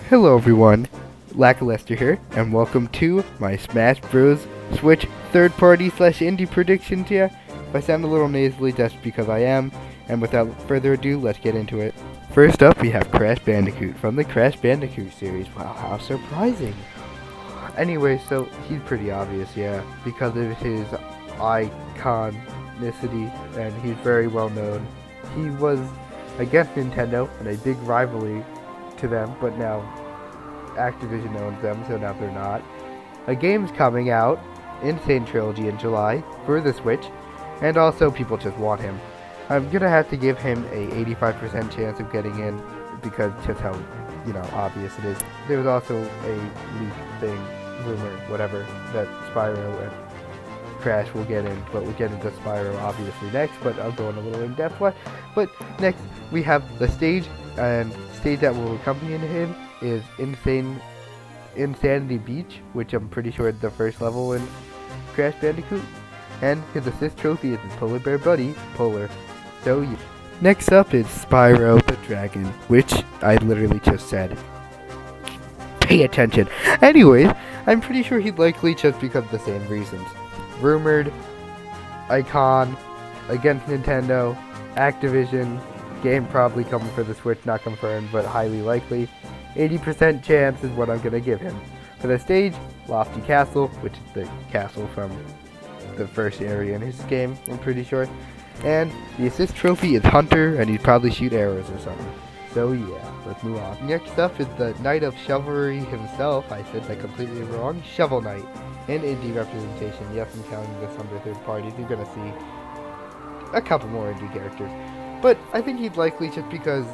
Hello everyone, Lackluster here, and welcome to my Smash Bros. Switch third-party / indie predictions here. If I sound a little nasally, that's because I am, and without further ado, let's get into it. First up, we have Crash Bandicoot from the Crash Bandicoot series. Wow, how surprising. Anyway, so he's pretty obvious, yeah, because of his iconicity, and he's very well known. He was against Nintendo in a big rivalry to them, but now Activision owns them, so now they're not. A game's coming out, Insane Trilogy, in July for the Switch, and also people just want him. I'm gonna have to give him a 85% chance of getting in because just how, obvious it is. There was also a leak thing, rumor, whatever, that Spyro and Crash will get in, but we'll get into Spyro obviously next, but I'll go in a little in-depth one. But next, we have the stage, and stage that will accompany him is Insanity Beach, which I'm pretty sure is the first level in Crash Bandicoot, and his assist trophy is his Polar Bear buddy, Polar. So yeah. Next up is Spyro the Dragon, which I literally just said. Pay attention. Anyways, I'm pretty sure he'd likely just because of the same reasons. Rumored, icon, against Nintendo, Activision, game probably coming for the Switch, not confirmed, but highly likely. 80% chance is what I'm going to give him. For the stage, Lofty Castle, which is the castle from the first area in his game, I'm pretty sure. And the assist trophy is Hunter, and he'd probably shoot arrows or something. So yeah, let's move on. Next up is the Knight of Chivalry himself. I said that completely wrong. Shovel Knight. And indie representation. Yes, I'm counting this under third parties. You're going to see a couple more indie characters. But I think he'd likely just because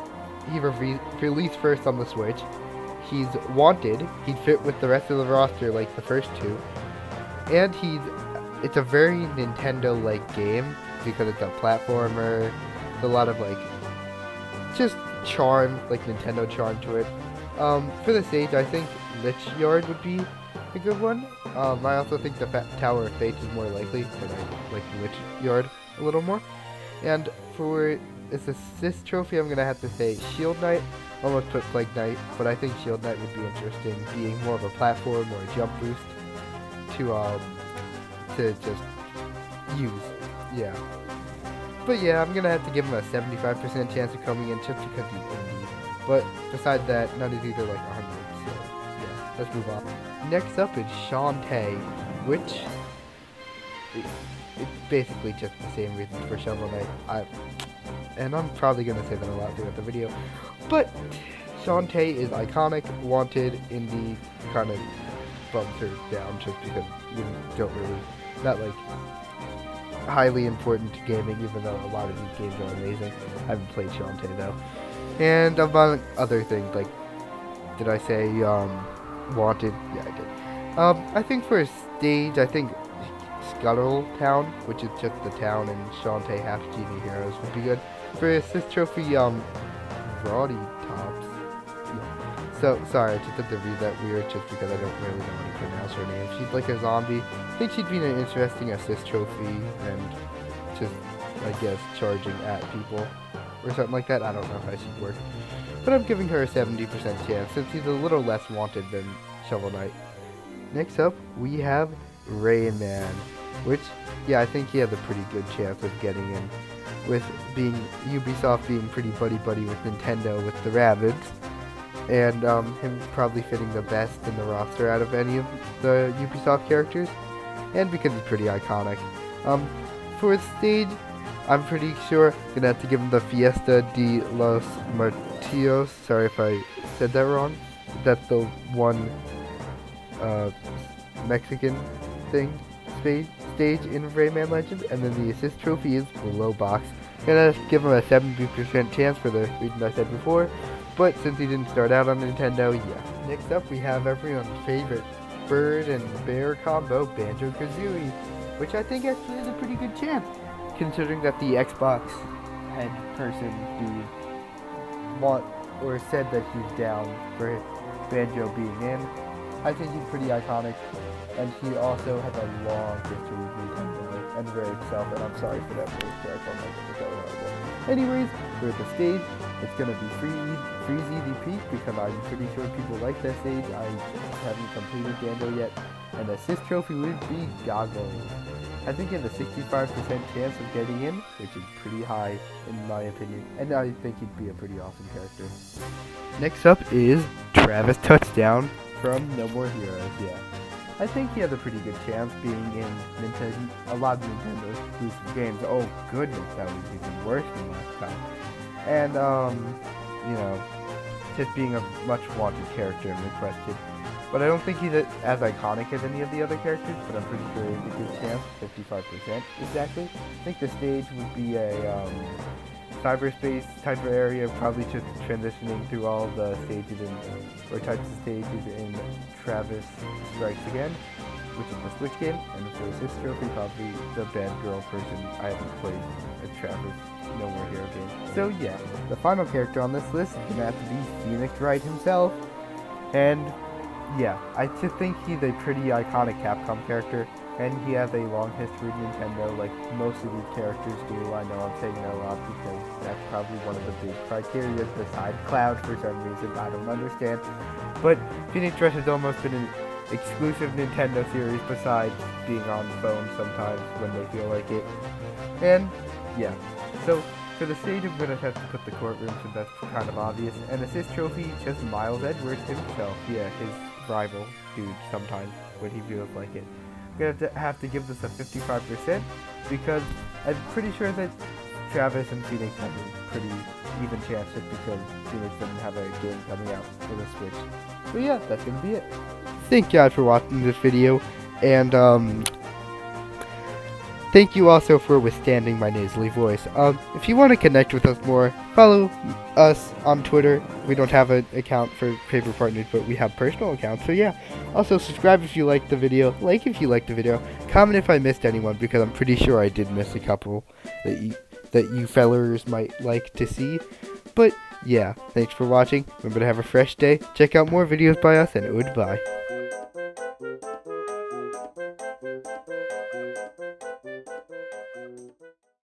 he released first on the Switch. He's wanted. He'd fit with the rest of the roster like the first two. And it's a very Nintendo-like game because it's a platformer. It's a lot of just charm, like Nintendo charm to it. For the stage, I think Lich Yard would be a good one. I also think the Tower of Fate is more likely, but I like Lich Yard a little more. And for this assist trophy, I'm gonna have to say Shield Knight. Almost put Plague Knight, but I think Shield Knight would be interesting, being more of a platform or a jump boost to just use. Yeah. But yeah, I'm gonna have to give him a 75% chance of coming in just because he's indie. But besides that, none of these are like 100. So yeah, let's move on. Next up is Shantae, which it's basically just the same reasons for Shovel Knight. And I'm probably gonna say that a lot throughout the video. But Shantae is iconic, wanted, indie, kind of bumps her down just because you don't really, not like highly important to gaming, even though a lot of these games are amazing. I haven't played Shantae though. And among other things, like, did I say wanted? Yeah, I did. I think for a stage, I think Scuttle Town, which is just the town, and Shantae Half Genie Heroes would be good. For assist trophy, Roddy Tops. Yeah. So, sorry, I just had to read that weird just because I don't really know how to pronounce her name. She's like a zombie. I think she'd be an interesting assist trophy and just, I guess, charging at people or something like that. I don't know how she'd work. But I'm giving her a 70% chance since he's a little less wanted than Shovel Knight. Next up, we have Rayman, which, yeah, I think he has a pretty good chance of getting in, with being Ubisoft being pretty buddy-buddy with Nintendo with the Rabbids, and him probably fitting the best in the roster out of any of the Ubisoft characters, and because he's pretty iconic. For the stage, I'm pretty sure I'm gonna have to give him the Fiesta de los Martillos. Sorry if I said that wrong. That's the one Mexican thing stage in Rayman Legends, and then the assist trophy is Below Box. Gonna give him a 70% chance for the reasons I said before, but since he didn't start out on Nintendo, yeah. Next up, we have everyone's favorite bird and bear combo, Banjo-Kazooie, which I think actually has a pretty good chance, considering that the Xbox head person dude said that he's down for Banjo being in. I think he's pretty iconic, and he also has a long history with Nintendo and very self, and I'm sorry for that voice crack on my horrible. Anyways, for the stage, it's gonna be Freezy the Peak because I'm pretty sure people like that stage. I haven't completed Gando yet. And the assist trophy would be Gago. I think he has a 65% chance of getting in, which is pretty high in my opinion, and I think he'd be a pretty awesome character. Next up is Travis Touchdown from No More Heroes. Yeah, I think he has a pretty good chance being in a lot of Nintendo exclusive games. Oh goodness, that was even worse than last time. And you know, just being a much wanted character and requested. But I don't think he's as iconic as any of the other characters, but I'm pretty sure he has a good chance, 55% exactly. I think the stage would be a cyberspace type of area, probably just transitioning through all the stages or types of stages in Travis Strikes Again, which is the Switch game, and for Assist Trophy, probably the Bad Girl version I haven't played a Travis No More Hero game. So yeah, the final character on this list is going to have to be Phoenix Wright himself, and yeah, I just think he's a pretty iconic Capcom character, and he has a long history with Nintendo, like most of these characters do. I know I'm saying that a lot because that's probably one of the big criteria besides Cloud for some reason, I don't understand. But Phoenix Wright has almost been an exclusive Nintendo series besides being on the phone sometimes when they feel like it. And yeah, so for the stage, I'm going to have to put the courtroom since that's kind of obvious. And assist trophy, just Miles Edwards himself. Yeah, his rival dude sometimes when he feels like it. I'm going to have to give this a 55% because I'm pretty sure that Travis and Phoenix have a pretty even chance just because Phoenix doesn't have a game coming out for the Switch. So yeah, that's going to be it. Thank you guys for watching this video, and thank you also for withstanding my nasally voice. If you want to connect with us more, follow us on Twitter. We don't have an account for Paper Partners, but we have personal accounts, so yeah. Also, subscribe if you liked the video, like if you liked the video, comment if I missed anyone, because I'm pretty sure I did miss a couple that you fellers might like to see. But yeah, thanks for watching. Remember to have a fresh day. Check out more videos by us, and goodbye.